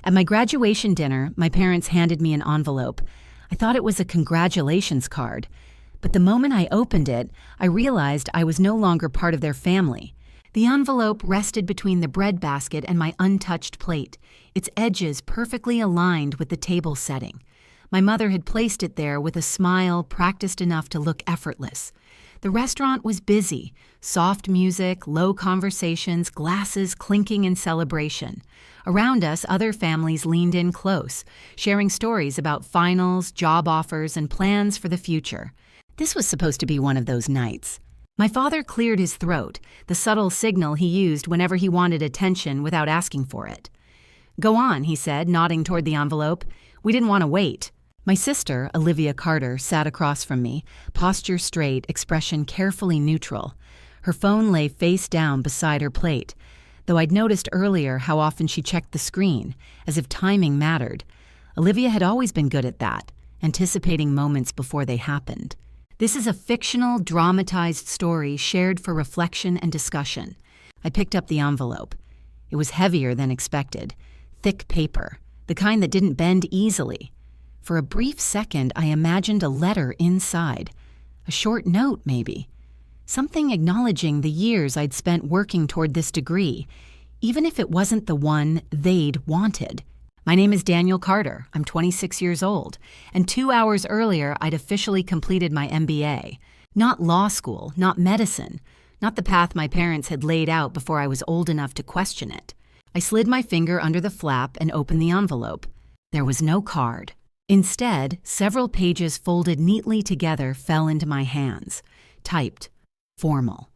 At my graduation dinner, my parents handed me an envelope. I thought it was a congratulations card. But the moment I opened it, I realized I was no longer part of their family. The envelope rested between the bread basket and my untouched plate, its edges perfectly aligned with the table setting. My mother had placed it there with a smile practiced enough to look effortless. The restaurant was busy, soft music, low conversations, glasses clinking in celebration. Around us, other families leaned in close, sharing stories about finals, job offers, and plans for the future. This was supposed to be one of those nights. My father cleared his throat, the subtle signal he used whenever he wanted attention without asking for it. "Go on," he said, nodding toward the envelope. "We didn't want to wait." My sister, Olivia Carter, sat across from me, posture straight, expression carefully neutral. Her phone lay face down beside her plate, though I'd noticed earlier how often she checked the screen, as if timing mattered. Olivia had always been good at that, anticipating moments before they happened. This is a fictional, dramatized story shared for reflection and discussion. I picked up the envelope. It was heavier than expected. Thick paper, the kind that didn't bend easily. For a brief second, I imagined a letter inside. A short note, maybe. Something acknowledging the years I'd spent working toward this degree, even if it wasn't the one they'd wanted. "My name is Daniel Carter. I'm 26 years old, and 2 hours earlier I'd officially completed my MBA. Not law school, not medicine, not the path my parents had laid out before I was old enough to question it." I slid my finger under the flap and opened the envelope. There was no card. Instead, several pages folded neatly together fell into my hands. Typed. Formal.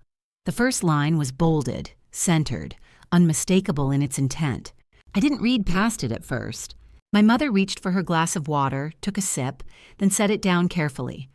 The first line was bolded, centered, unmistakable in its intent. I didn't read past it at first. My mother reached for her glass of water, took a sip, then set it down carefully.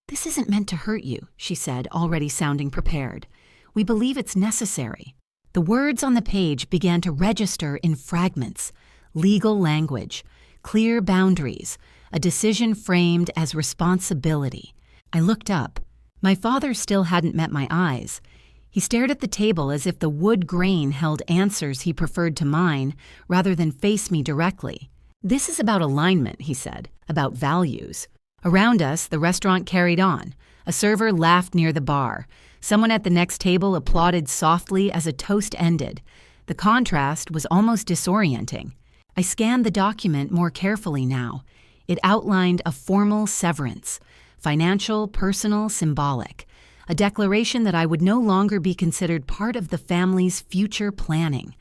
"This isn't meant to hurt you," she said, already sounding prepared. "We believe it's necessary." The words on the page began to register in fragments. Legal language, clear boundaries, a decision framed as responsibility. I looked up. My father still hadn't met my eyes. He stared at the table as if the wood grain held answers he preferred to mine, rather than face me directly. "This is about alignment," he said, "about values." Around us, the restaurant carried on. A server laughed near the bar. Someone at the next table applauded softly as a toast ended. The contrast was almost disorienting. I scanned the document more carefully now. It outlined a formal severance, financial, personal, symbolic, a declaration that I would no longer be considered part of the family's future planning,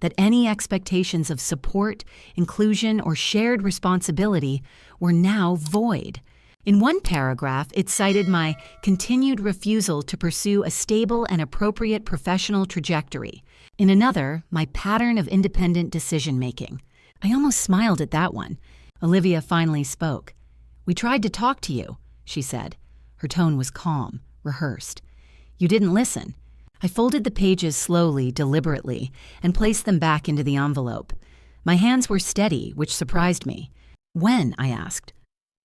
that any expectations of support, inclusion, or shared responsibility were now void. In one paragraph, it cited my continued refusal to pursue a stable and appropriate professional trajectory. In another, my pattern of independent decision-making. I almost smiled at that one. Olivia finally spoke. "We tried to talk to you," she said. Her tone was calm, rehearsed. "You didn't listen." I folded the pages slowly, deliberately, and placed them back into the envelope. My hands were steady, which surprised me. "When?" I asked.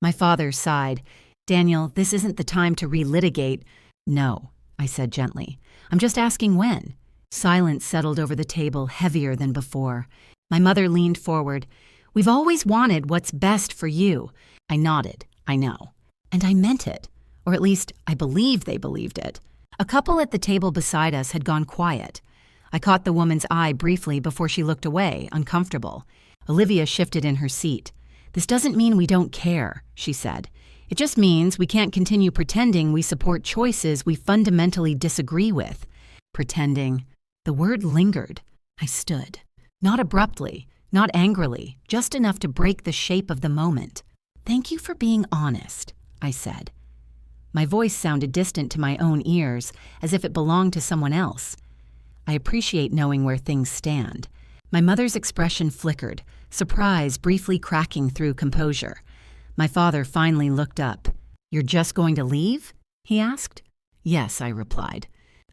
My father sighed. "Daniel, this isn't the time to relitigate." "No," I said gently. "I'm just asking when." Silence settled over the table, heavier than before. My mother leaned forward. "We've always wanted what's best for you." I nodded. "I know." And I meant it. Or at least, I believed they believed it. A couple at the table beside us had gone quiet. I caught the woman's eye briefly before she looked away, uncomfortable. Olivia shifted in her seat. "This doesn't mean we don't care," she said. "It just means we can't continue pretending we support choices we fundamentally disagree with." Pretending. The word lingered. I stood. Not abruptly, not angrily, just enough to break the shape of the moment. "Thank you for being honest," I said. My voice sounded distant to my own ears, as if it belonged to someone else. I appreciate knowing where things stand. My mother's expression flickered, surprise briefly cracking through composure. My father finally looked up. "You're just going to leave?" he asked. "Yes," I replied.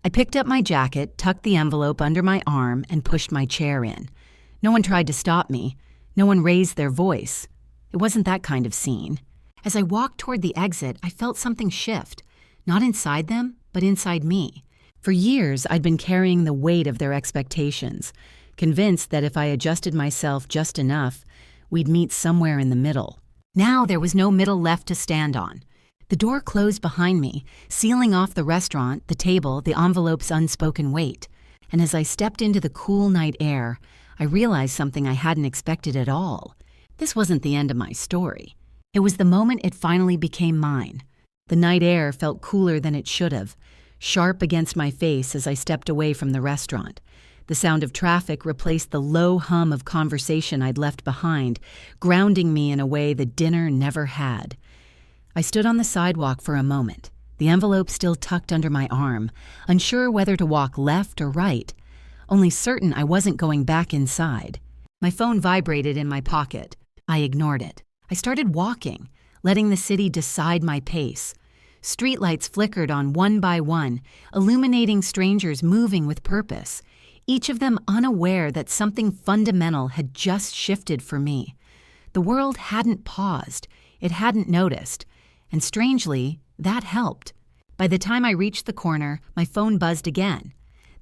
I picked up my jacket, tucked the envelope under my arm, and pushed my chair in. No one tried to stop me. No one raised their voice. It wasn't that kind of scene. As I walked toward the exit, I felt something shift, not inside them, but inside me. For years, I'd been carrying the weight of their expectations, convinced that if I adjusted myself just enough, we'd meet somewhere in the middle. Now there was no middle left to stand on. The door closed behind me, sealing off the restaurant, the table, the envelope's unspoken weight. And as I stepped into the cool night air, I realized something I hadn't expected at all. This wasn't the end of my story. It was the moment it finally became mine. The night air felt cooler than it should have, sharp against my face as I stepped away from the restaurant. The sound of traffic replaced the low hum of conversation I'd left behind, grounding me in a way the dinner never had. I stood on the sidewalk for a moment, the envelope still tucked under my arm, unsure whether to walk left or right, only certain I wasn't going back inside. My phone vibrated in my pocket. I ignored it. I started walking, letting the city decide my pace. Streetlights flickered on one by one, illuminating strangers moving with purpose, each of them unaware that something fundamental had just shifted for me. The world hadn't paused, it hadn't noticed, and strangely, that helped. By the time I reached the corner, my phone buzzed again.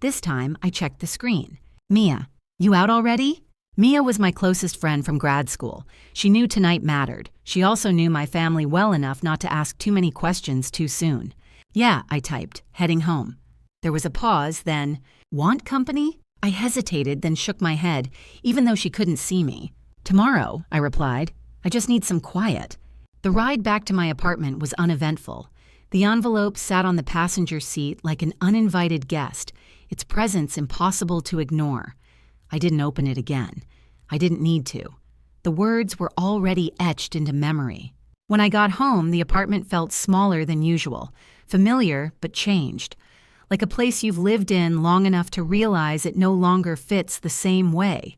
This time, I checked the screen. "Mia, you out already?" Mia was my closest friend from grad school. She knew tonight mattered. She also knew my family well enough not to ask too many questions too soon. "Yeah," I typed, heading home. There was a pause, then, "Want company?" I hesitated, then shook my head, even though she couldn't see me. "Tomorrow," I replied. "I just need some quiet." The ride back to my apartment was uneventful. The envelope sat on the passenger seat like an uninvited guest, its presence impossible to ignore. I didn't open it again. I didn't need to. The words were already etched into memory. When I got home, the apartment felt smaller than usual, familiar but changed, like a place you've lived in long enough to realize it no longer fits the same way.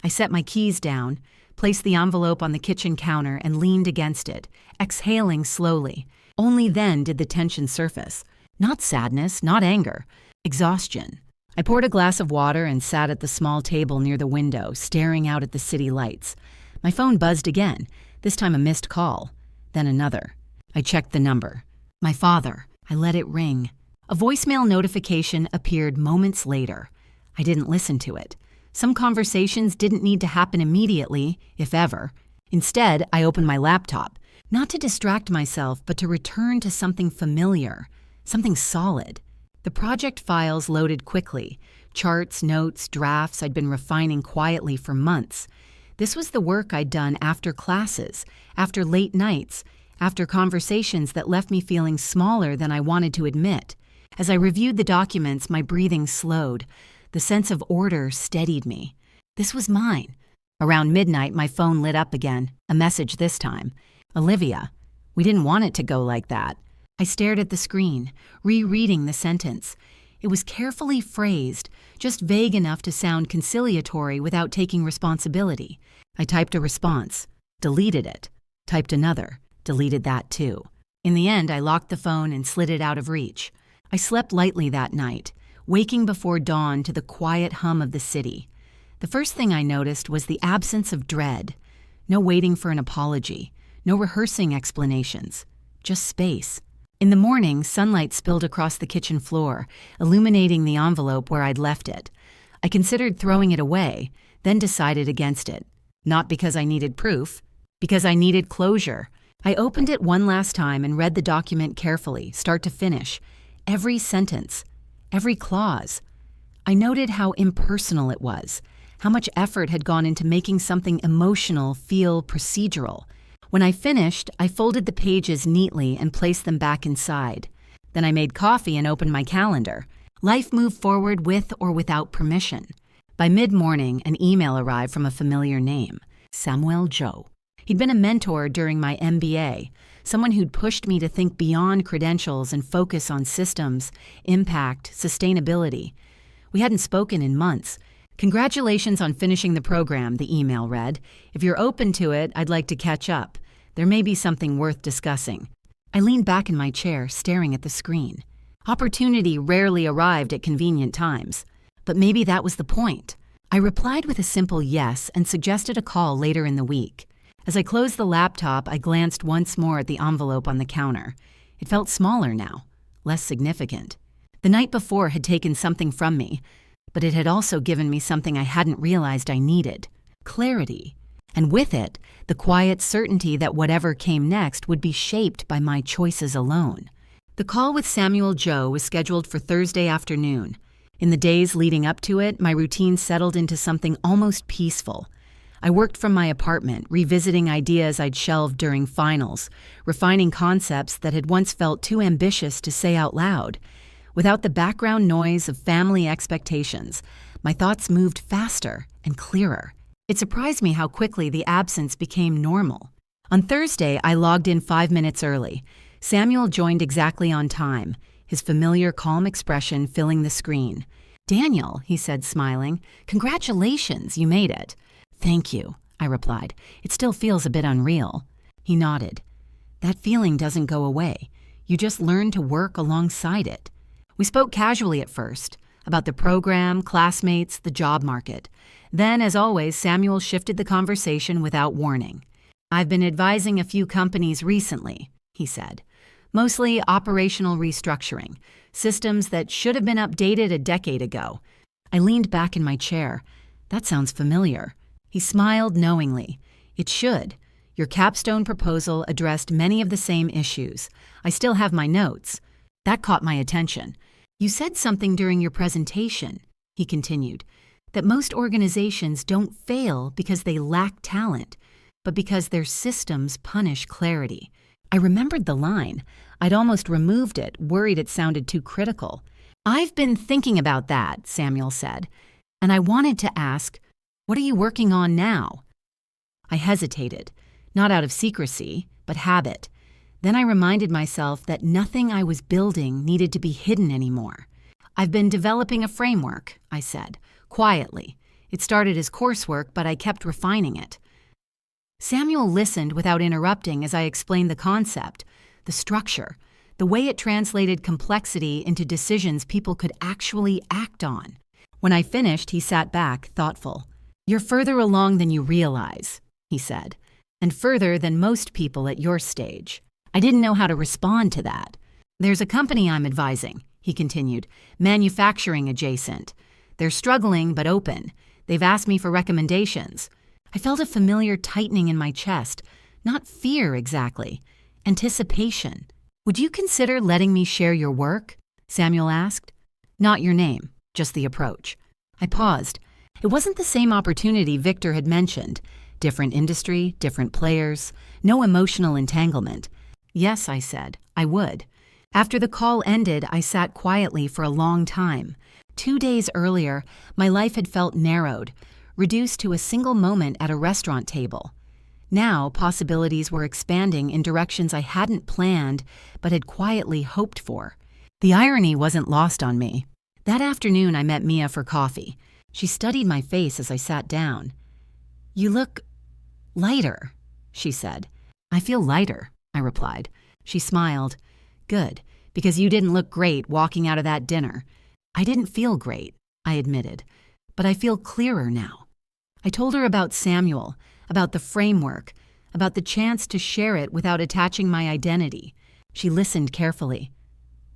I set my keys down, placed the envelope on the kitchen counter, and leaned against it, exhaling slowly. Only then did the tension surface. Not sadness, not anger, exhaustion. I poured a glass of water and sat at the small table near the window, staring out at the city lights. My phone buzzed again, this time a missed call, then another. I checked the number. My father. I let it ring. A voicemail notification appeared moments later. I didn't listen to it. Some conversations didn't need to happen immediately, if ever. Instead, I opened my laptop, not to distract myself, but to return to something familiar, something solid. The project files loaded quickly, charts, notes, drafts I'd been refining quietly for months. This was the work I'd done after classes, after late nights, after conversations that left me feeling smaller than I wanted to admit. As I reviewed the documents, my breathing slowed. The sense of order steadied me. This was mine. Around midnight, my phone lit up again, a message this time. "Olivia." We didn't want it to go like that. I stared at the screen, rereading the sentence. It was carefully phrased, just vague enough to sound conciliatory without taking responsibility. I typed a response, deleted it, typed another, deleted that too. In the end, I locked the phone and slid it out of reach. I slept lightly that night, waking before dawn to the quiet hum of the city. The first thing I noticed was the absence of dread. No waiting for an apology, no rehearsing explanations, just space. In the morning, sunlight spilled across the kitchen floor, illuminating the envelope where I'd left it. I considered throwing it away, then decided against it. Not because I needed proof, because I needed closure. I opened it one last time and read the document carefully, start to finish. Every sentence, every clause. I noted how impersonal it was, how much effort had gone into making something emotional feel procedural. When I finished, I folded the pages neatly and placed them back inside. Then I made coffee and opened my calendar. Life moved forward with or without permission. By mid-morning, an email arrived from a familiar name, Samuel Joe. He'd been a mentor during my MBA, someone who'd pushed me to think beyond credentials and focus on systems, impact, sustainability. We hadn't spoken in months. "Congratulations on finishing the program," the email read. "If you're open to it, I'd like to catch up. There may be something worth discussing." I leaned back in my chair, staring at the screen. Opportunity rarely arrived at convenient times. But maybe that was the point. I replied with a simple yes and suggested a call later in the week. As I closed the laptop, I glanced once more at the envelope on the counter. It felt smaller now, less significant. The night before had taken something from me, But it had also given me something I hadn't realized I needed: clarity. And with it, the quiet certainty that whatever came next would be shaped by my choices alone. The call with Samuel Joe was scheduled for Thursday afternoon. In the days leading up to it, my routine settled into something almost peaceful. I worked from my apartment, revisiting ideas I'd shelved during finals, refining concepts that had once felt too ambitious to say out loud. Without the background noise of family expectations, my thoughts moved faster and clearer. It surprised me how quickly the absence became normal. On Thursday, I logged in 5 minutes early. Samuel joined exactly on time, his familiar calm expression filling the screen. "Daniel," he said, smiling, "congratulations, you made it." "Thank you," I replied. "It still feels a bit unreal." He nodded. "That feeling doesn't go away. You just learn to work alongside it." We spoke casually at first, about the program, classmates, the job market. Then, as always, Samuel shifted the conversation without warning. "I've been advising a few companies recently," he said. "Mostly operational restructuring, systems that should have been updated a decade ago." I leaned back in my chair. "That sounds familiar." He smiled knowingly. "It should. Your capstone proposal addressed many of the same issues. I still have my notes." That caught my attention. "You said something during your presentation," he continued, "that most organizations don't fail because they lack talent, but because their systems punish clarity." I remembered the line. I'd almost removed it, worried it sounded too critical. "I've been thinking about that," Samuel said, "and I wanted to ask, what are you working on now?" I hesitated, not out of secrecy, but habit. Then I reminded myself that nothing I was building needed to be hidden anymore. "I've been developing a framework," I said, quietly. It started as coursework, but I kept refining it. Samuel listened without interrupting as I explained the concept, the structure, the way it translated complexity into decisions people could actually act on. When I finished, he sat back, thoughtful. "You're further along than you realize," he said, "and further than most people at your stage." I didn't know how to respond to that. "There's a company I'm advising," he continued, "manufacturing adjacent. They're struggling but open. They've asked me for recommendations." I felt a familiar tightening in my chest, not fear exactly, anticipation. "Would you consider letting me share your work?" Samuel asked. "Not your name, just the approach." I paused. It wasn't the same opportunity Victor had mentioned. Different industry, different players, no emotional entanglement. "Yes," I said, "I would." After the call ended, I sat quietly for a long time. 2 days earlier, my life had felt narrowed, reduced to a single moment at a restaurant table. Now, possibilities were expanding in directions I hadn't planned, but had quietly hoped for. The irony wasn't lost on me. That afternoon, I met Mia for coffee. She studied my face as I sat down. "You look lighter," she said. "I feel lighter," I replied. She smiled. "Good, because you didn't look great walking out of that dinner." "I didn't feel great," I admitted, "but I feel clearer now." I told her about Samuel, about the framework, about the chance to share it without attaching my identity. She listened carefully.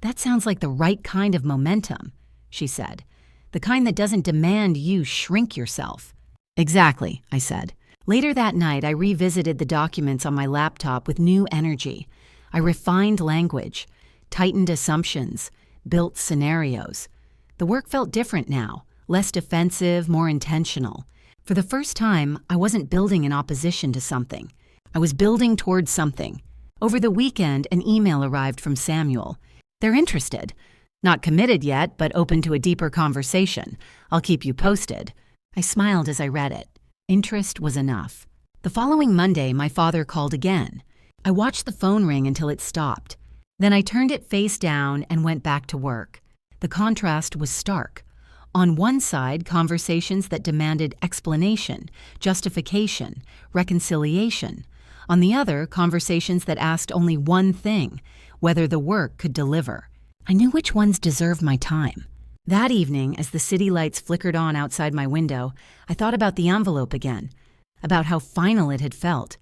"That sounds like the right kind of momentum," she said. "The kind that doesn't demand you shrink yourself." "Exactly," I said. Later that night, I revisited the documents on my laptop with new energy. I refined language, tightened assumptions, built scenarios. The work felt different now, less defensive, more intentional. For the first time, I wasn't building in opposition to something. I was building towards something. Over the weekend, an email arrived from Samuel. "They're interested. Not committed yet, but open to a deeper conversation. I'll keep you posted." I smiled as I read it. Interest was enough. The following Monday, my father called again. I watched the phone ring until it stopped. Then I turned it face down and went back to work. The contrast was stark. On one side, conversations that demanded explanation, justification, reconciliation. On the other, conversations that asked only one thing, whether the work could deliver. I knew which ones deserved my time. That evening, as the city lights flickered on outside my window, I thought about the envelope again, about how final it had felt,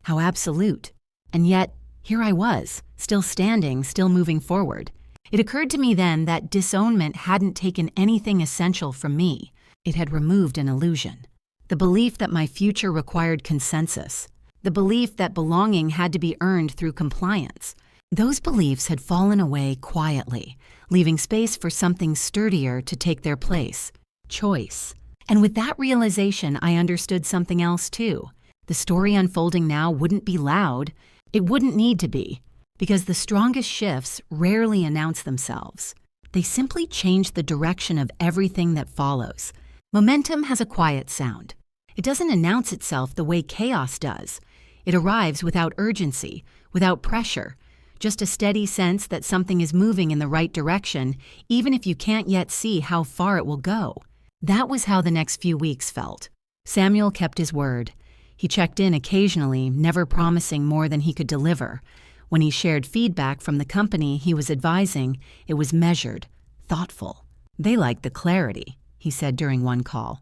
how absolute. And yet, here I was, still standing, still moving forward. It occurred to me then that disownment hadn't taken anything essential from me. It had removed an illusion. The belief that my future required consensus. The belief that belonging had to be earned through compliance. Those beliefs had fallen away quietly, leaving space for something sturdier to take their place. Choice. And with that realization, I understood something else too. The story unfolding now wouldn't be loud. It wouldn't need to be, because the strongest shifts rarely announce themselves. They simply change the direction of everything that follows. Momentum has a quiet sound. It doesn't announce itself the way chaos does. It arrives without urgency, without pressure, just a steady sense that something is moving in the right direction, even if you can't yet see how far it will go. That was how the next few weeks felt. Samuel kept his word. He checked in occasionally, never promising more than he could deliver. When he shared feedback from the company he was advising, it was measured, thoughtful. "They like the clarity," he said during one call.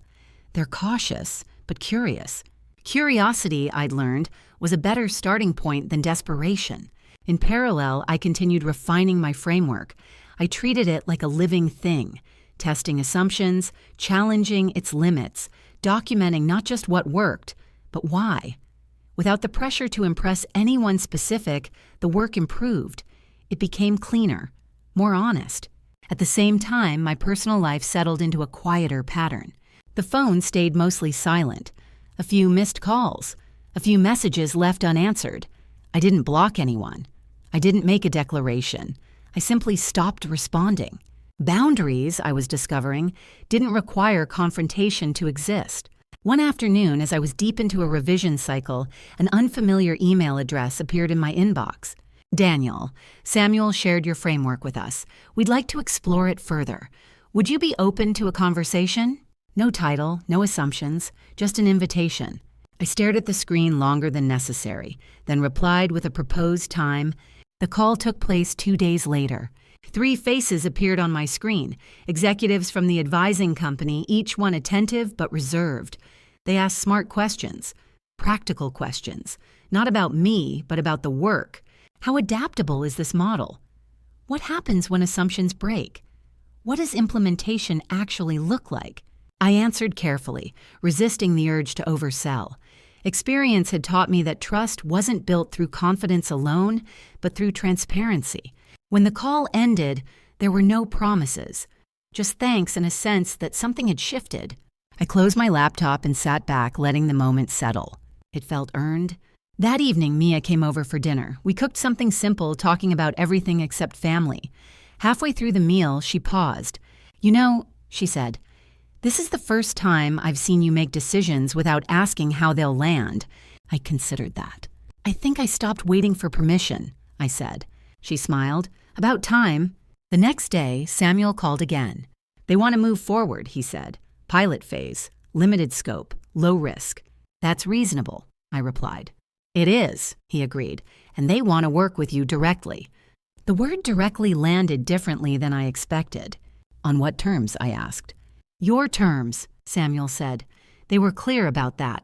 "They're cautious, but curious." Curiosity, I'd learned, was a better starting point than desperation. In parallel, I continued refining my framework. I treated it like a living thing, testing assumptions, challenging its limits, documenting not just what worked, but why. Without the pressure to impress anyone specific, the work improved. It became cleaner, more honest. At the same time, my personal life settled into a quieter pattern. The phone stayed mostly silent. A few missed calls, a few messages left unanswered. I didn't block anyone. I didn't make a declaration. I simply stopped responding. Boundaries, I was discovering, didn't require confrontation to exist. One afternoon, as I was deep into a revision cycle, an unfamiliar email address appeared in my inbox. "Daniel, Samuel shared your framework with us. We'd like to explore it further. Would you be open to a conversation?" No title, no assumptions, just an invitation. I stared at the screen longer than necessary, then replied with a proposed time. The call took place 2 days later. 3 faces appeared on my screen, executives from the advising company, each one attentive but reserved. They asked smart questions, practical questions, not about me, but about the work. How adaptable is this model? What happens when assumptions break? What does implementation actually look like? I answered carefully, resisting the urge to oversell. Experience had taught me that trust wasn't built through confidence alone, but through transparency. When the call ended, there were no promises, just thanks and a sense that something had shifted. I closed my laptop and sat back, letting the moment settle. It felt earned. That evening, Mia came over for dinner. We cooked something simple, talking about everything except family. Halfway through the meal, she paused. "You know," she said, "this is the first time I've seen you make decisions without asking how they'll land." I considered that. "I think I stopped waiting for permission," I said. She smiled. "About time." The next day, Samuel called again. "They want to move forward," he said. "Pilot phase, limited scope, low risk." "That's reasonable," I replied. "It is," he agreed, "and they want to work with you directly." The word directly landed differently than I expected. "On what terms?" I asked. "Your terms," Samuel said. They were clear about that.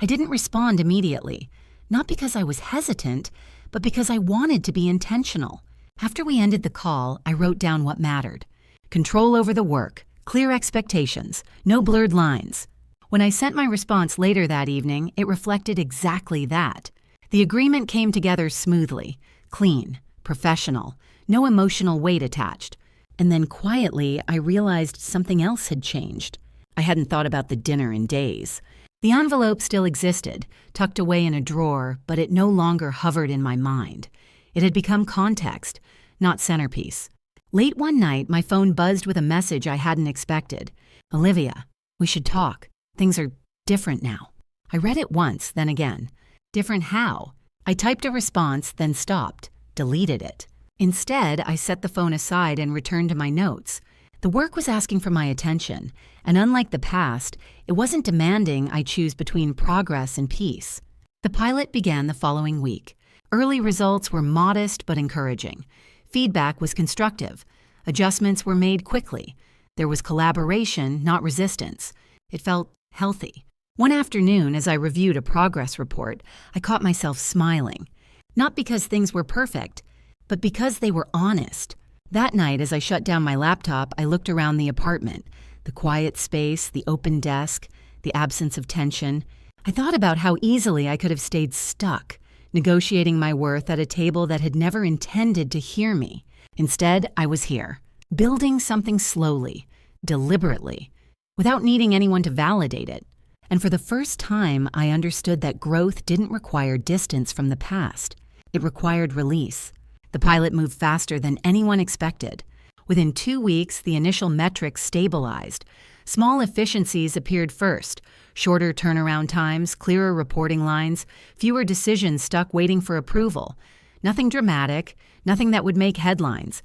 I didn't respond immediately, not because I was hesitant, but because I wanted to be intentional. After we ended the call, I wrote down what mattered. Control over the work, clear expectations, no blurred lines. When I sent my response later that evening, it reflected exactly that. The agreement came together smoothly, clean, professional, no emotional weight attached. And then quietly, I realized something else had changed. I hadn't thought about the dinner in days. The envelope still existed, tucked away in a drawer, but it no longer hovered in my mind. It had become context, not centerpiece. Late one night, my phone buzzed with a message I hadn't expected. "Olivia, we should talk. Things are different now." I read it once, then again. Different how? I typed a response, then stopped, deleted it. Instead, I set the phone aside and returned to my notes. The work was asking for my attention, and unlike the past, it wasn't demanding I choose between progress and peace. The pilot began the following week. Early results were modest but encouraging. Feedback was constructive. Adjustments were made quickly. There was collaboration, not resistance. It felt healthy. One afternoon, as I reviewed a progress report, I caught myself smiling. Not because things were perfect, but because they were honest. That night, as I shut down my laptop, I looked around the apartment. The quiet space, the open desk, the absence of tension. I thought about how easily I could have stayed stuck, negotiating my worth at a table that had never intended to hear me. Instead, I was here, building something slowly, deliberately, without needing anyone to validate it. And for the first time, I understood that growth didn't require distance from the past. It required release. The pilot moved faster than anyone expected. Within 2 weeks, the initial metrics stabilized. Small efficiencies appeared first: shorter turnaround times, clearer reporting lines, fewer decisions stuck waiting for approval. Nothing dramatic, nothing that would make headlines,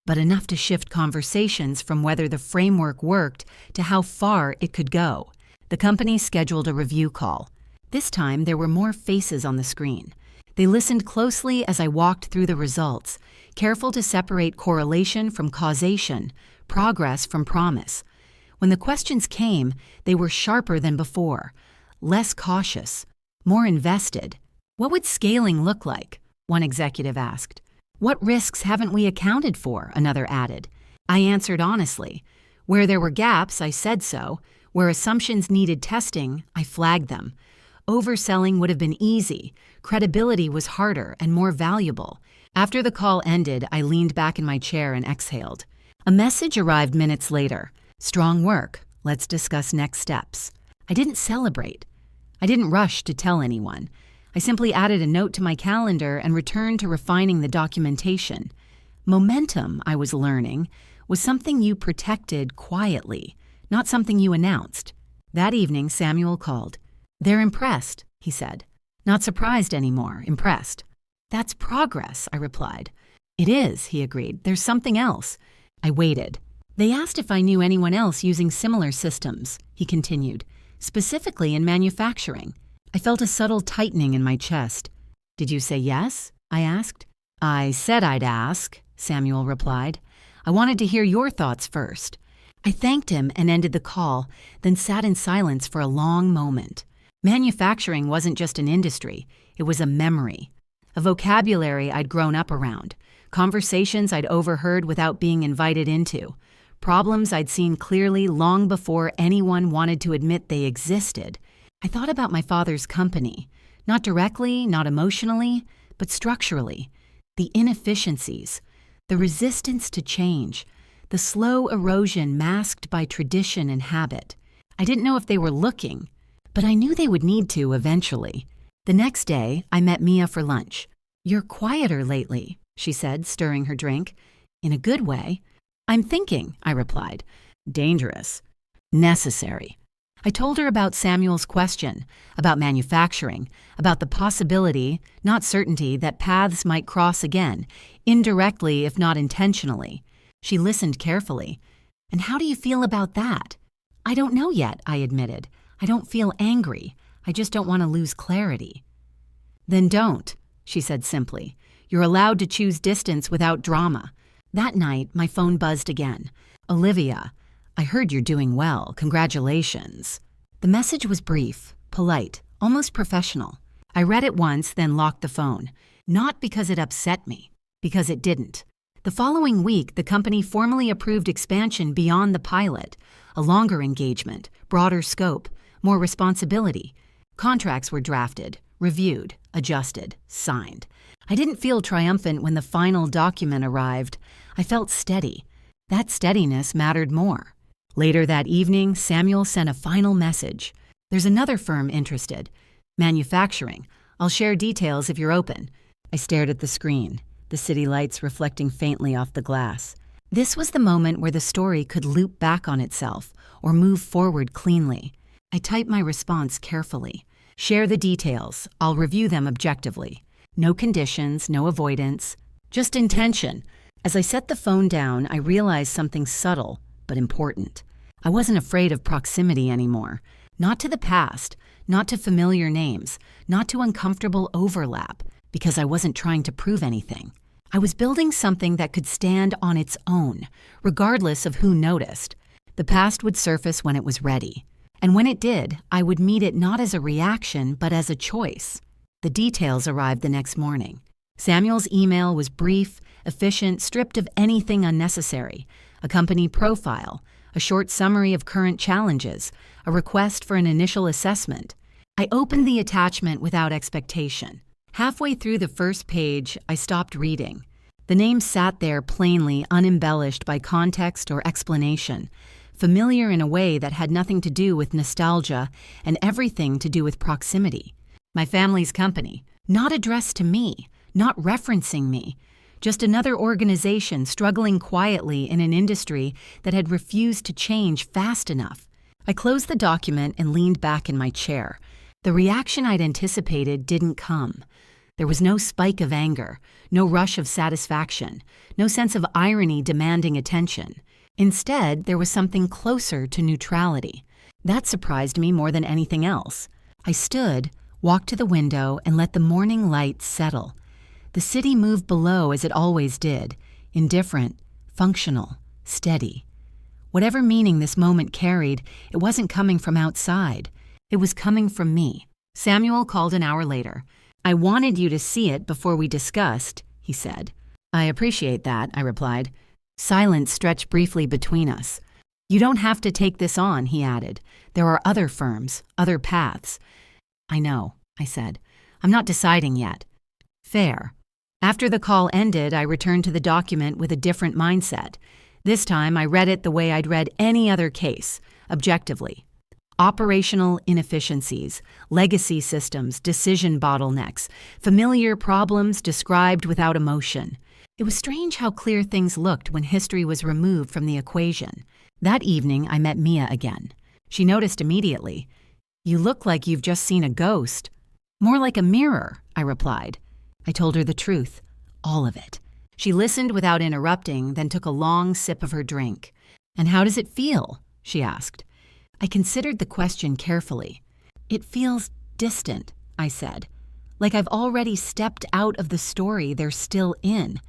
but enough to shift conversations from whether the framework worked to how far it could go. The company scheduled a review call. This time, there were more faces on the screen. They listened closely as I walked through the results, careful to separate correlation from causation, progress from promise. When the questions came, they were sharper than before, less cautious, more invested. "What would scaling look like?" one executive asked. "What risks haven't we accounted for?" another added. I answered honestly. Where there were gaps, I said so. Where assumptions needed testing, I flagged them. Overselling would have been easy. Credibility was harder and more valuable. After the call ended, I leaned back in my chair and exhaled. A message arrived minutes later. "Strong work. Let's discuss next steps." I didn't celebrate. I didn't rush to tell anyone. I simply added a note to my calendar and returned to refining the documentation. Momentum, I was learning, was something you protected quietly, not something you announced. That evening, Samuel called. "They're impressed," he said. "Not surprised anymore, impressed." "That's progress," I replied. "It is," he agreed. "There's something else." I waited. "They asked if I knew anyone else using similar systems," he continued, "specifically in manufacturing." I felt a subtle tightening in my chest. "Did you say yes?" I asked. "I said I'd ask," Samuel replied. "I wanted to hear your thoughts first." I thanked him and ended the call, then sat in silence for a long moment. Manufacturing wasn't just an industry, it was a memory, a vocabulary I'd grown up around, conversations I'd overheard without being invited into, problems I'd seen clearly long before anyone wanted to admit they existed. I thought about my father's company, not directly, not emotionally, but structurally. The inefficiencies, the resistance to change, the slow erosion masked by tradition and habit. I didn't know if they were looking, but I knew they would need to eventually. The next day, I met Mia for lunch. "You're quieter lately," she said, stirring her drink. "In a good way." "I'm thinking," I replied. "Dangerous." "Necessary." I told her about Samuel's question, about manufacturing, about the possibility, not certainty, that paths might cross again, indirectly if not intentionally. She listened carefully. "And how do you feel about that?" "I don't know yet," I admitted. "I don't feel angry. I just don't want to lose clarity." "Then don't," she said simply. "You're allowed to choose distance without drama." That night, my phone buzzed again. "Olivia, I heard you're doing well. Congratulations." The message was brief, polite, almost professional. I read it once, then locked the phone. Not because it upset me, because it didn't. The following week, the company formally approved expansion beyond the pilot, a longer engagement, broader scope, more responsibility. Contracts were drafted, reviewed, adjusted, signed. I didn't feel triumphant when the final document arrived. I felt steady. That steadiness mattered more. Later that evening, Samuel sent a final message. "There's another firm interested. Manufacturing. I'll share details if you're open." I stared at the screen, the city lights reflecting faintly off the glass. This was the moment where the story could loop back on itself or move forward cleanly. I typed my response carefully. "Share the details. I'll review them objectively. No conditions, no avoidance, just intention." As I set the phone down, I realized something subtle but important. I wasn't afraid of proximity anymore. Not to the past, not to familiar names, not to uncomfortable overlap, because I wasn't trying to prove anything. I was building something that could stand on its own, regardless of who noticed. The past would surface when it was ready. And when it did, I would meet it not as a reaction, but as a choice. The details arrived the next morning. Samuel's email was brief, efficient, stripped of anything unnecessary, a company profile, a short summary of current challenges, a request for an initial assessment. I opened the attachment without expectation. Halfway through the first page, I stopped reading. The name sat there plainly unembellished by context or explanation, familiar in a way that had nothing to do with nostalgia and everything to do with proximity. My family's company, not addressed to me, not referencing me, just another organization struggling quietly in an industry that had refused to change fast enough. I closed the document and leaned back in my chair. The reaction I'd anticipated didn't come. There was no spike of anger, no rush of satisfaction, no sense of irony demanding attention. Instead, there was something closer to neutrality. That surprised me more than anything else. I stood, walked to the window, and let the morning light settle. The city moved below as it always did, indifferent, functional, steady. Whatever meaning this moment carried, it wasn't coming from outside. It was coming from me. Samuel called an hour later. "I wanted you to see it before we discussed," he said. "I appreciate that," I replied. Silence stretched briefly between us. "You don't have to take this on," he added. "There are other firms, other paths." "I know," I said. "I'm not deciding yet." "Fair." After the call ended, I returned to the document with a different mindset. This time, I read it the way I'd read any other case, objectively. Operational inefficiencies, legacy systems, decision bottlenecks, familiar problems described without emotion. It was strange how clear things looked when history was removed from the equation. That evening, I met Mia again. She noticed immediately. "You look like you've just seen a ghost." "More like a mirror," I replied. I told her the truth, all of it. She listened without interrupting, then took a long sip of her drink. "And how does it feel?" she asked. I considered the question carefully. "It feels distant," I said. "Like I've already stepped out of the story they're still in."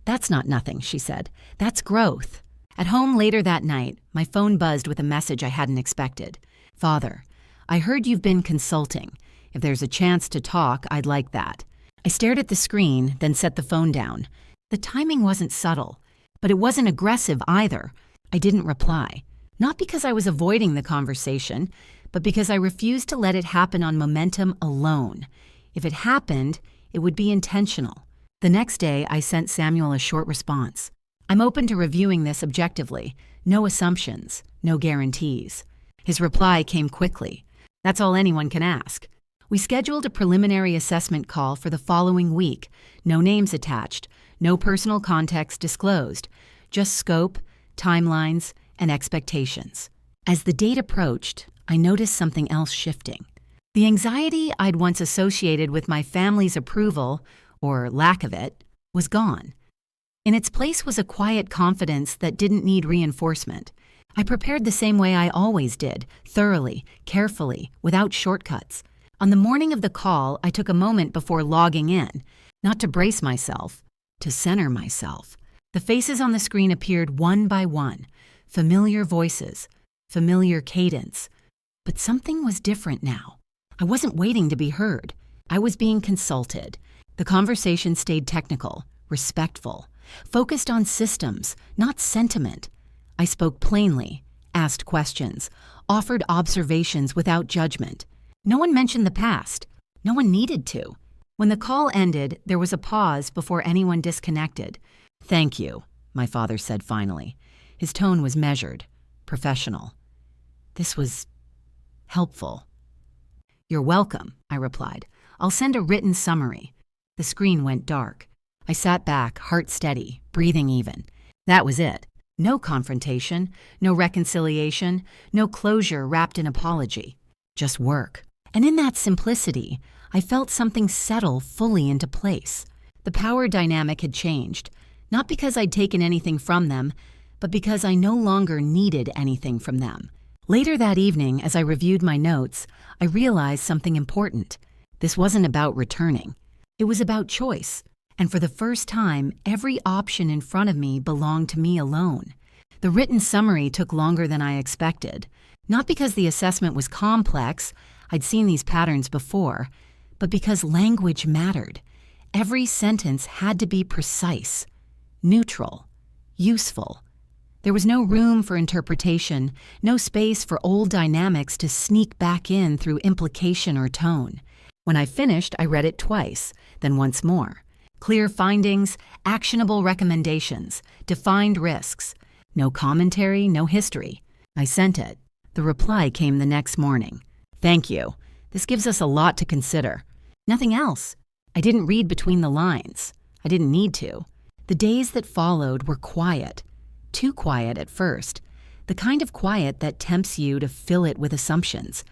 "That's not nothing," she said. "That's growth." At home later that night, my phone buzzed with a message I hadn't expected. "Father, I heard you've been consulting. If there's a chance to talk, I'd like that." I stared at the screen, then set the phone down. The timing wasn't subtle, but it wasn't aggressive either. I didn't reply. Not because I was avoiding the conversation, but because I refused to let it happen on momentum alone. If it happened, it would be intentional. The next day, I sent Samuel a short response. "I'm open to reviewing this objectively. No assumptions, no guarantees." His reply came quickly. "That's all anyone can ask." We scheduled a preliminary assessment call for the following week. No names attached, no personal context disclosed, just scope, timelines, and expectations. As the date approached, I noticed something else shifting. The anxiety I'd once associated with my family's approval, or lack of it, was gone. In its place was a quiet confidence that didn't need reinforcement. I prepared the same way I always did, thoroughly, carefully, without shortcuts. On the morning of the call, I took a moment before logging in, not to brace myself, to center myself. The faces on the screen appeared one by one, familiar voices, familiar cadence. But something was different now. I wasn't waiting to be heard. I was being consulted. The conversation stayed technical, respectful, focused on systems, not sentiment. I spoke plainly, asked questions, offered observations without judgment. No one mentioned the past. No one needed to. When the call ended, there was a pause before anyone disconnected. "Thank you," my father said finally. His tone was measured, professional. This was helpful. "You're welcome," I replied. "I'll send a written summary." The screen went dark. I sat back, heart steady, breathing even. That was it. No confrontation, no reconciliation, no closure wrapped in apology. Just work. And in that simplicity, I felt something settle fully into place. The power dynamic had changed, not because I'd taken anything from them, but because I no longer needed anything from them. Later that evening, as I reviewed my notes, I realized something important. This wasn't about returning. It was about choice. And for the first time, every option in front of me belonged to me alone. The written summary took longer than I expected, not because the assessment was complex, I'd seen these patterns before, but because language mattered. Every sentence had to be precise. neutral, useful. There was no room for interpretation, no space for old dynamics to sneak back in through implication or tone. When I finished, I read it twice, then once more. Clear findings, actionable recommendations, defined risks. No commentary, no history. I sent it. The reply came the next morning. Thank you. This gives us a lot to consider. Nothing else. I didn't read between the lines. I didn't need to. The days that followed were quiet. Too quiet at first. The kind of quiet that tempts you to fill it with assumptions.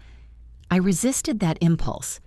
I resisted that impulse.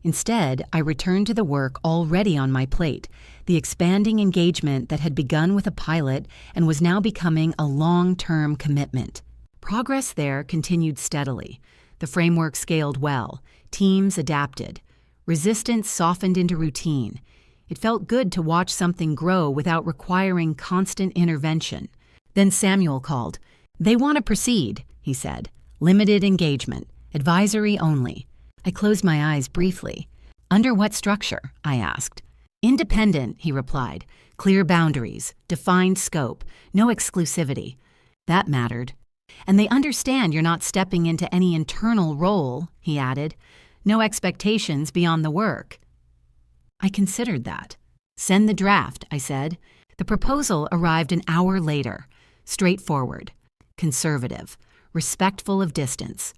Instead, I returned to the work already on my plate, the expanding engagement that had begun with a pilot and was now becoming a long-term commitment. Progress there continued steadily. The framework scaled well. Teams adapted. Resistance softened into routine. It felt good to watch something grow without requiring constant intervention. Then Samuel called. "They want to proceed," he said. "Limited engagement. Advisory only." I closed my eyes briefly. "Under what structure?" I asked. "Independent," he replied. "Clear boundaries, defined scope, no exclusivity." That mattered. "And they understand you're not stepping into any internal role," he added. "No expectations beyond the work." I considered that. "Send the draft," I said. The proposal arrived an hour later. Straightforward, conservative, respectful of distance.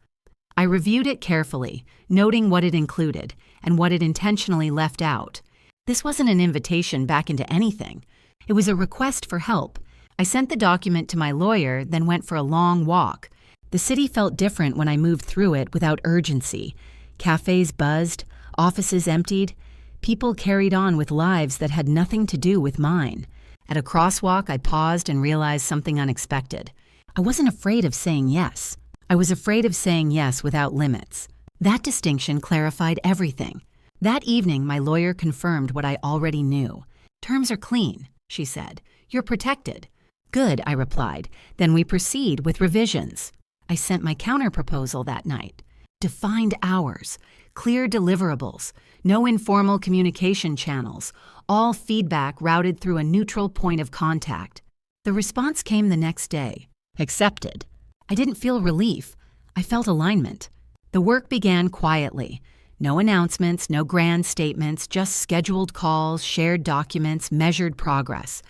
I reviewed it carefully, noting what it included and what it intentionally left out. This wasn't an invitation back into anything. It was a request for help. I sent the document to my lawyer, then went for a long walk. The city felt different when I moved through it without urgency. Cafes buzzed, offices emptied. People carried on with lives that had nothing to do with mine. At a crosswalk, I paused and realized something unexpected. I wasn't afraid of saying yes. I was afraid of saying yes without limits. That distinction clarified everything. That evening, my lawyer confirmed what I already knew. "Terms are clean," she said. "You're protected." "Good," I replied. "Then we proceed with revisions." I sent my counterproposal that night. Defined hours, clear deliverables, no informal communication channels, all feedback routed through a neutral point of contact. The response came the next day. Accepted. I didn't feel relief. I felt alignment. The work began quietly. No announcements, no grand statements, just scheduled calls, shared documents, measured progress.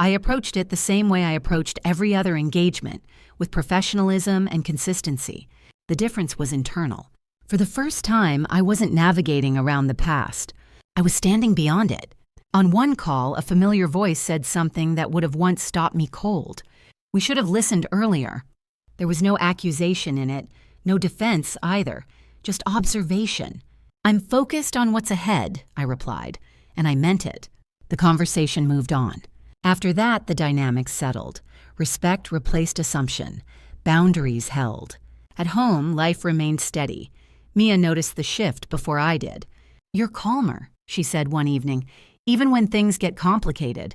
I approached it the same way I approached every other engagement, with professionalism and consistency. The difference was internal. For the first time, I wasn't navigating around the past. I was standing beyond it. On one call, a familiar voice said something that would have once stopped me cold. "We should have listened earlier." There was no accusation in it, no defense either, just observation. "I'm focused on what's ahead," I replied, and I meant it. The conversation moved on. After that, the dynamics settled. Respect replaced assumption. Boundaries held. At home, life remained steady. Mia noticed the shift before I did. "You're calmer," she said one evening, "even when things get complicated."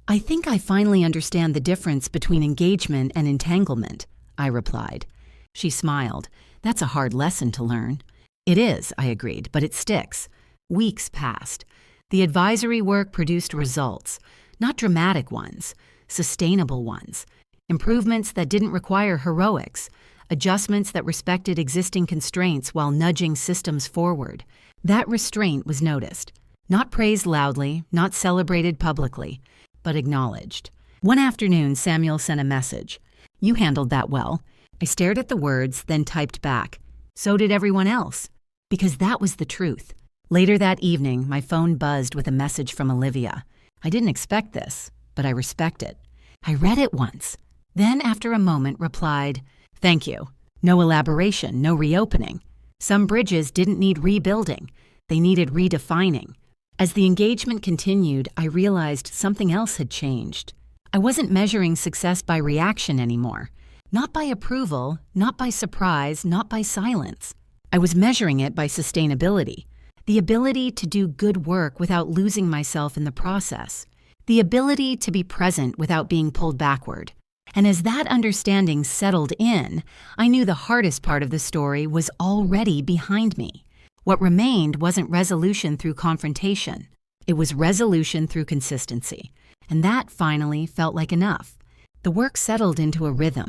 "I think I finally understand the difference between engagement and entanglement," I replied. She smiled. "That's a hard lesson to learn." "It is," I agreed, "but it sticks." Weeks passed. The advisory work produced results, not dramatic ones, sustainable ones, improvements that didn't require heroics, adjustments that respected existing constraints while nudging systems forward. That restraint was noticed, not praised loudly, not celebrated publicly, but acknowledged. One afternoon, Samuel sent a message. "You handled that well." I stared at the words, then typed back. "So did everyone else." Because that was the truth. Later that evening, my phone buzzed with a message from Olivia. I didn't expect this, but I respect it. I read it once, then after a moment replied, "Thank you. No elaboration, no reopening. Some bridges didn't need rebuilding. They needed redefining." As the engagement continued, I realized something else had changed. I wasn't measuring success by reaction anymore. Not by approval, not by surprise, not by silence. I was measuring it by sustainability. The ability to do good work without losing myself in the process. The ability to be present without being pulled backward. And as that understanding settled in, I knew the hardest part of the story was already behind me. What remained wasn't resolution through confrontation. It was resolution through consistency. and that finally felt like enough. The work settled into a rhythm.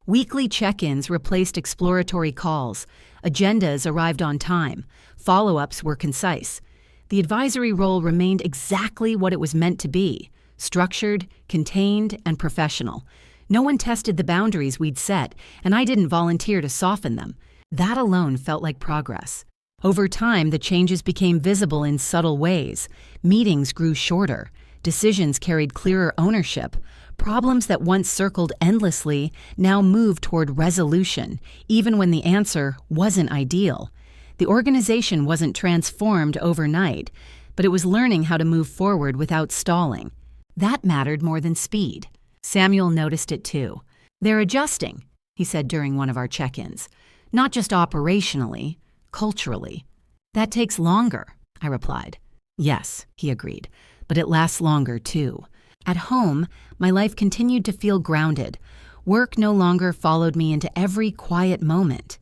Weekly check-ins replaced exploratory calls, agendas arrived on time, follow-ups were concise. The advisory role remained exactly what it was meant to be: structured, contained, and professional. No one tested the boundaries we'd set, and I didn't volunteer to soften them. That alone felt like progress. Over time, the changes became visible in subtle ways. Meetings grew shorter. Decisions carried clearer ownership. Problems that once circled endlessly now moved toward resolution, even when the answer wasn't ideal. The organization wasn't transformed overnight, but it was learning how to move forward without stalling. That mattered more than speed. Samuel noticed it too. "They're adjusting," he said during one of our check-ins. "Not just operationally, culturally." "That takes longer," I replied. "Yes," he agreed, "but it lasts longer too." At home, my life continued to feel grounded. Work no longer followed me into every quiet moment.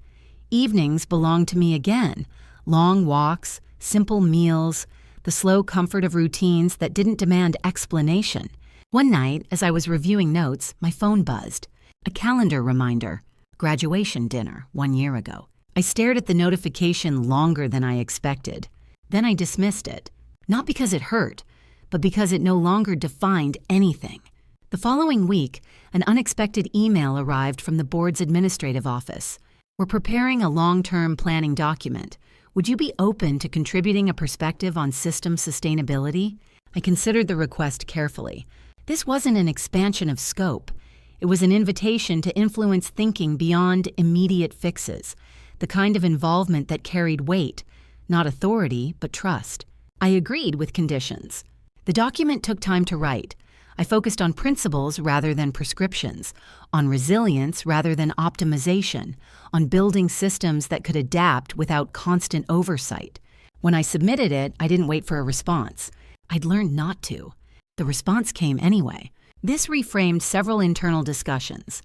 Evenings belonged to me again. Long walks, simple meals, the slow comfort of routines that didn't demand explanation. One night, as I was reviewing notes, my phone buzzed. A calendar reminder: graduation dinner 1 year ago. I stared at the notification longer than I expected. Then I dismissed it, not because it hurt, but because it no longer defined anything. The following week, an unexpected email arrived from the board's administrative office. "We're preparing a long-term planning document. Would you be open to contributing a perspective on system sustainability?" I considered the request carefully. This wasn't an expansion of scope. It was an invitation to influence thinking beyond immediate fixes, the kind of involvement that carried weight, not authority, but trust. I agreed with conditions. The document took time to write. I focused on principles rather than prescriptions, on resilience rather than optimization, on building systems that could adapt without constant oversight. When I submitted it, I didn't wait for a response. I'd learned not to. The response came anyway. This reframed several internal discussions.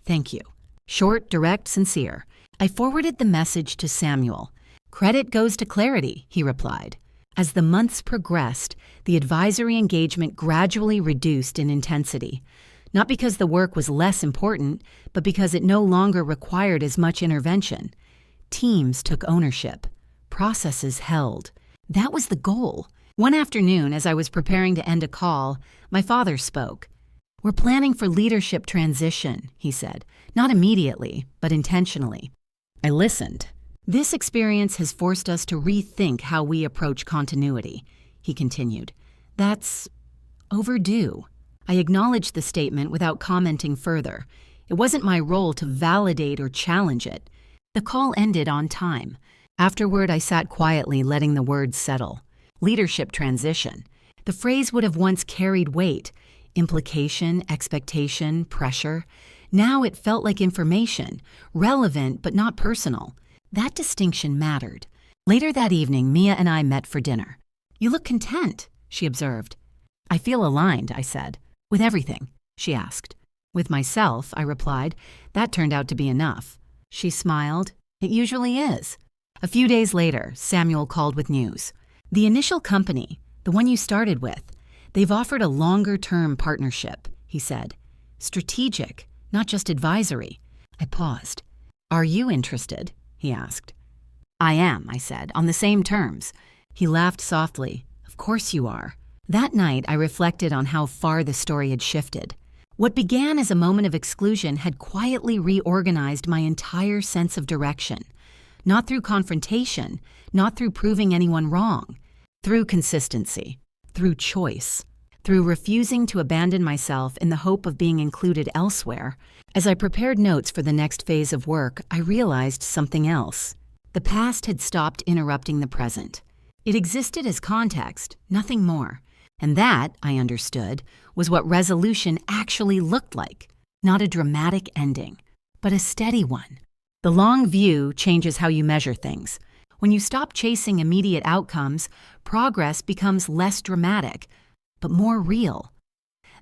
"Thank you." Short, direct, sincere. I forwarded the message to Samuel. "Credit goes to clarity," he replied. As the months progressed, the advisory engagement gradually reduced in intensity. Not because the work was less important, but because it no longer required as much intervention. Teams took ownership. Processes held. That was the goal. One afternoon, as I was preparing to end a call, my father spoke. "We're planning for leadership transition," he said. "Not immediately, but intentionally." I listened. "This experience has forced us to rethink how we approach continuity," he continued. "That's overdue." I acknowledged the statement without commenting further. It wasn't my role to validate or challenge it. The call ended on time. Afterward, I sat quietly, letting the words settle. Leadership transition. The phrase would have once carried weight. Implication, expectation, pressure. Now it felt like information, relevant but not personal. That distinction mattered. Later that evening, Mia and I met for dinner. "You look content," she observed. "I feel aligned," I said. "With everything?" she asked. "With myself," I replied. "That turned out to be enough." She smiled. "It usually is." A few days later, Samuel called with news. "The initial company, the one you started with, they've offered a longer-term partnership," he said. "Strategic, not just advisory." I paused. "Are you interested?" he asked. "I am," I said, "on the same terms." He laughed softly. "Of course you are." That night, I reflected on how far the story had shifted. What began as a moment of exclusion had quietly reorganized my entire sense of direction. Not through confrontation, not through proving anyone wrong, through consistency, through choice, through refusing to abandon myself in the hope of being included elsewhere. As I prepared notes for the next phase of work, I realized something else. The past had stopped interrupting the present. It existed as context, nothing more. And that, I understood, was what resolution actually looked like. Not a dramatic ending, but a steady one. The long view changes how you measure things. When you stop chasing immediate outcomes, progress becomes less dramatic, but more real.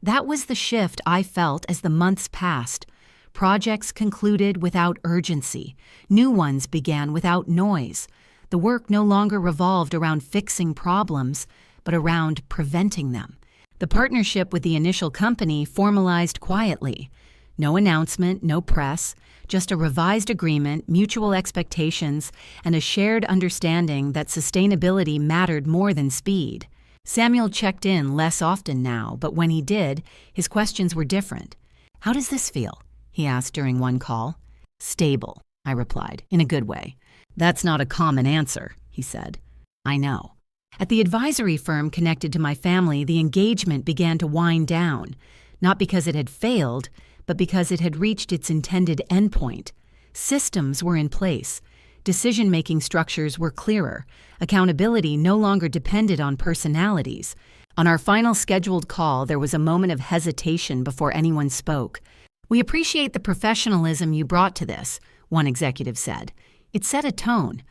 That was the shift I felt as the months passed. Projects concluded without urgency. New ones began without noise. The work no longer revolved around fixing problems, but around preventing them. The partnership with the initial company formalized quietly. No announcement, no press, just a revised agreement, mutual expectations, and a shared understanding that sustainability mattered more than speed. Samuel checked in less often now, but when he did, his questions were different. "How does this feel?" he asked during one call. "Stable," I replied, in a good way. "That's not a common answer," he said. "I know." At the advisory firm connected to my family, the engagement began to wind down, not because it had failed, but because it had reached its intended endpoint. Systems were in place. Decision-making structures were clearer. Accountability no longer depended on personalities. On our final scheduled call, there was a moment of hesitation before anyone spoke. "We appreciate the professionalism you brought to this," one executive said. It set a tone.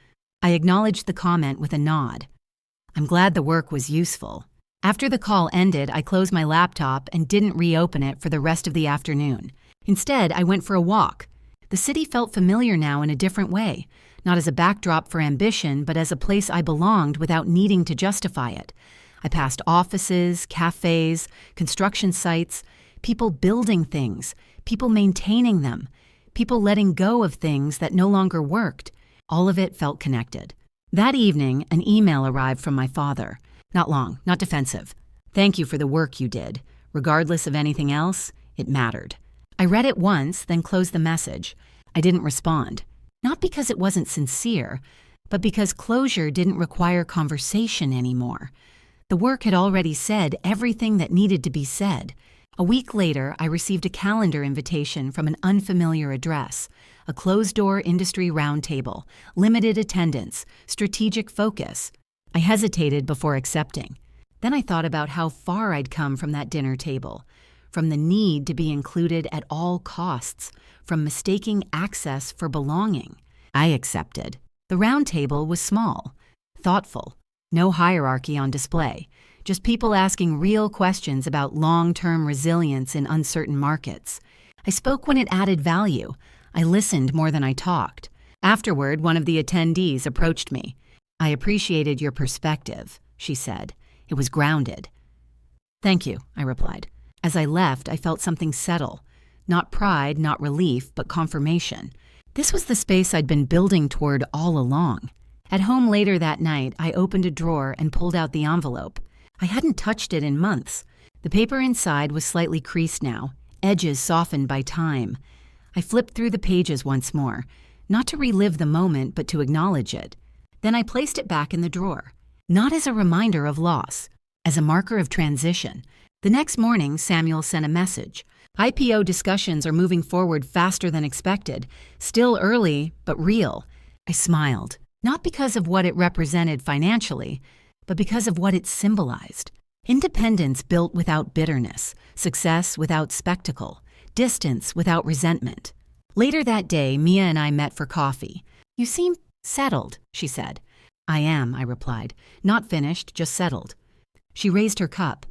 I acknowledged the comment with a nod. "I'm glad the work was useful." After the call ended, I closed my laptop and didn't reopen it for the rest of the afternoon. Instead, I went for a walk. The city felt familiar now in a different way, not as a backdrop for ambition, but as a place I belonged without needing to justify it. I passed offices, cafes, construction sites, people building things, people maintaining them, people letting go of things that no longer worked. All of it felt connected. That evening, an email arrived from my father. Not long, not defensive. "Thank you for the work you did. Regardless of anything else, it mattered." I read it once, then closed the message. I didn't respond. Not because it wasn't sincere, but because closure didn't require conversation anymore. The work had already said everything that needed to be said. A week later, I received a calendar invitation from an unfamiliar address. A closed-door industry roundtable, limited attendance, strategic focus. I hesitated before accepting. Then I thought about how far I'd come from that dinner table, from the need to be included at all costs, from mistaking access for belonging. I accepted. The round table was small, thoughtful, no hierarchy on display, just people asking real questions about long-term resilience in uncertain markets. I spoke when it added value. I listened more than I talked. Afterward, one of the attendees approached me. "I appreciated your perspective," she said. It was grounded. "Thank you," I replied. As I left, I felt something settle. Not pride, not relief, but confirmation. This was the space I'd been building toward all along. At home later that night, I opened a drawer and pulled out the envelope. I hadn't touched it in months. The paper inside was slightly creased now, edges softened by time. I flipped through the pages once more, not to relive the moment, but to acknowledge it. Then I placed it back in the drawer, not as a reminder of loss, as a marker of transition. The next morning, Samuel sent a message. "IPO discussions are moving forward faster than expected. Still early, but real." I smiled, not because of what it represented financially, but because of what it symbolized. Independence built without bitterness, success without spectacle, distance without resentment. Later that day, Mia and I met for coffee. "You seem settled," she said. "I am," I replied. "Not finished, just settled." She raised her cup.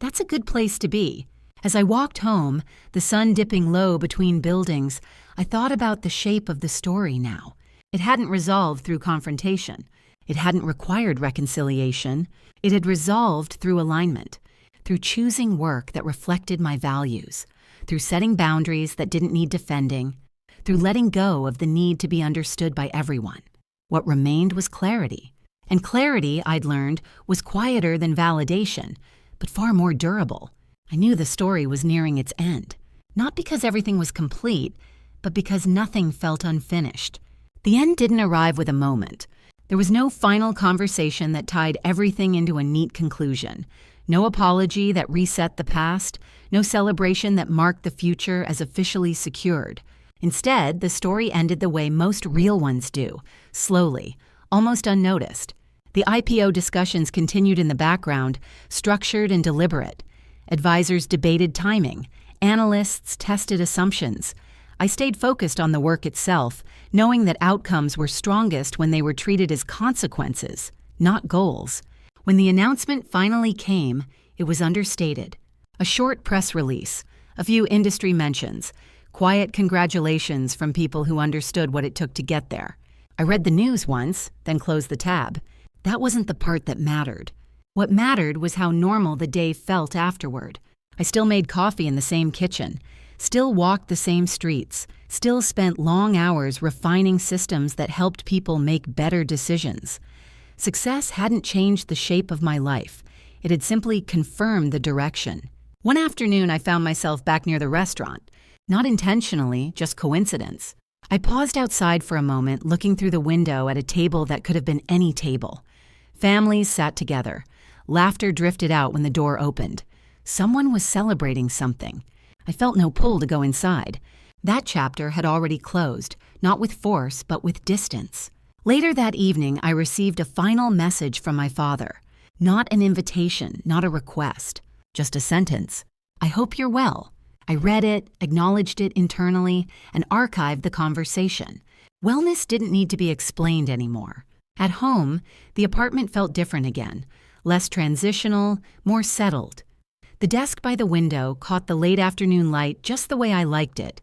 "That's a good place to be." As I walked home, the sun dipping low between buildings, I thought about the shape of the story now. It hadn't resolved through confrontation. It hadn't required reconciliation. It had resolved through alignment, through choosing work that reflected my values, through setting boundaries that didn't need defending, through letting go of the need to be understood by everyone. What remained was clarity. And clarity, I'd learned, was quieter than validation, but far more durable. I knew the story was nearing its end, not because everything was complete, but because nothing felt unfinished. The end didn't arrive with a moment. There was no final conversation that tied everything into a neat conclusion, no apology that reset the past, no celebration that marked the future as officially secured. Instead, the story ended the way most real ones do, slowly, almost unnoticed. The IPO discussions continued in the background, structured and deliberate. Advisors debated timing. Analysts tested assumptions. I stayed focused on the work itself, knowing that outcomes were strongest when they were treated as consequences, not goals. When the announcement finally came, it was understated. A short press release, a few industry mentions, quiet congratulations from people who understood what it took to get there. I read the news once, then closed the tab. That wasn't the part that mattered. What mattered was how normal the day felt afterward. I still made coffee in the same kitchen, still walked the same streets, still spent long hours refining systems that helped people make better decisions. Success hadn't changed the shape of my life. It had simply confirmed the direction. One afternoon, I found myself back near the restaurant. Not intentionally, just coincidence. I paused outside for a moment, looking through the window at a table that could have been any table. Families sat together. Laughter drifted out when the door opened. Someone was celebrating something. I felt no pull to go inside. That chapter had already closed, not with force, but with distance. Later that evening, I received a final message from my father. Not an invitation, not a request, just a sentence. I hope you're well. I read it, acknowledged it internally, and archived the conversation. Wellness didn't need to be explained anymore. At home, the apartment felt different again, less transitional, more settled. The desk by the window caught the late afternoon light just the way I liked it.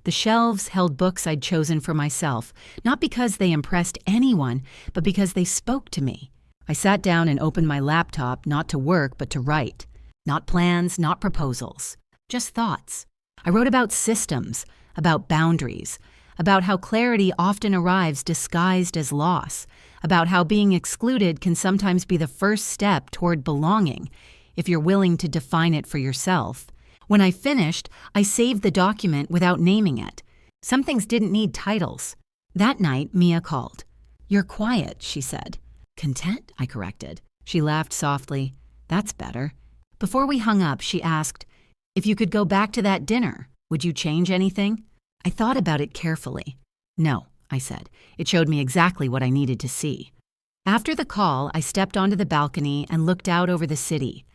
The shelves held books I'd chosen for myself, not because they impressed anyone, but because they spoke to me. I sat down and opened my laptop, not to work, but to write. Not plans, not proposals, just thoughts. I wrote about systems, about boundaries, about how clarity often arrives disguised as loss, about how being excluded can sometimes be the first step toward belonging, if you're willing to define it for yourself. When I finished, I saved the document without naming it. Some things didn't need titles. That night, Mia called. "You're quiet," she said. "Content?" I corrected. She laughed softly. "That's better." Before we hung up, she asked, "If you could go back to that dinner, would you change anything?" I thought about it carefully. "No," I said. It showed me exactly what I needed to see. After the call, I stepped onto the balcony and looked out over the city.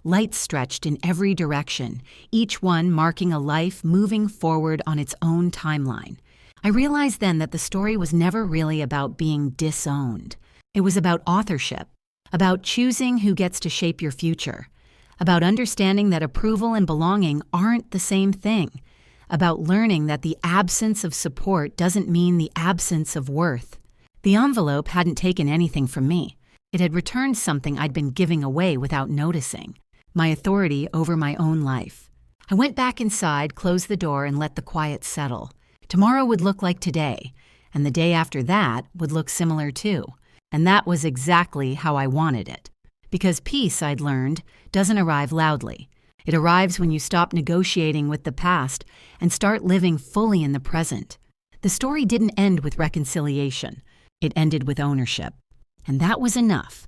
Lights stretched in every direction, each one marking a life moving forward on its own timeline. I realized then that the story was never really about being disowned. It was about authorship, about choosing who gets to shape your future, about understanding that approval and belonging aren't the same thing, about learning that the absence of support doesn't mean the absence of worth. The envelope hadn't taken anything from me. It had returned something I'd been giving away without noticing. My authority over my own life. I went back inside, closed the door, and let the quiet settle. Tomorrow would look like today, and the day after that would look similar too. And that was exactly how I wanted it. Because peace, I'd learned, doesn't arrive loudly. It arrives when you stop negotiating with the past and start living fully in the present. The story didn't end with reconciliation. It ended with ownership. And that was enough.